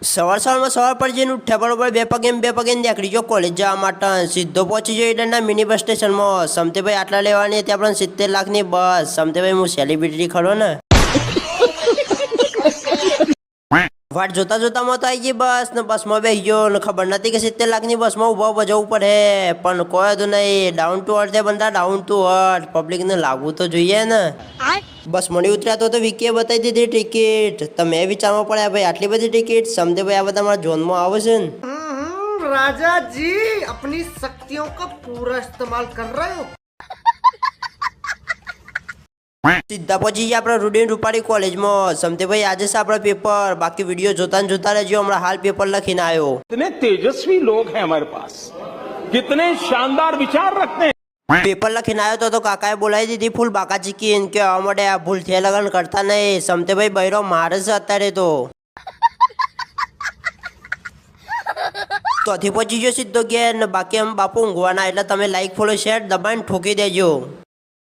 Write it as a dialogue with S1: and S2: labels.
S1: સવાર પર જઈને ઉઠ્યા બરોબર બે પગે નીકળી ગયો કોલેજ જવા માટે સીધો પહોંચી ગયો ઈડરના મિની બસ સ્ટેશનમાં સમતેભાઈ આટલા લેવાની હતી આપણે 70 લાખની બસ સમતેભાઈ હું સેલિબ્રિટી ખરો ને વાટ જોતા જોતામાં તો આવી ગઈ બસ ને બસમાં બેસી ગયો ને ખબર નથી કે 70 લાખની બસમાં ઉભા જવું પડે પણ કોઈ હતું નહીં ડાઉન ટુ અર્થ બંદા ડાઉન ટુ અર્થ પબ્લિકને લાગવું તો જોઈએ ને બસ મળી ઉતર્યા તો વિકીએ બતાવી દીધી ટિકિટ તમે વિચારવા પડ્યા ભાઈ આટલી બધી ટિકિટ સમતેભાઈ આ બધા મારા ઝોનમાં આવે છે ને
S2: राजा जी अपनी शक्तियों का पूरा इस्तेमाल कर रहे हो
S1: સીધા પહોંચી ગયા આપણે રૂડીન રૂપાળી કોલેજમાં સમતેભાઈ આજે છે આપણા પેપર બાકી વિડીયો જોતા રહેજો હમણાં હાલ પેપર લખીને આવ્યો
S3: कितने तेजस्वी लोग हैं हमारे पास कितने शानदार विचार रखते हैं
S1: પેપર લખીને આવ્યો તો કાકાએ બોલાવી દીધી ફૂલ બાકા ચીકીન કે અમારે આ ભૂલ થયા લગન કરતા નહીં સમતેભાઈ બૈરો મારે છે અત્યારે તો તોથી પહોંચી ગયો સીધો ઘેર ને બાકી આમ બાપુ ઊંઘવાના એટલે તમે લાઈક ફોલો શેર દબાઈને ઠોકી દેજો।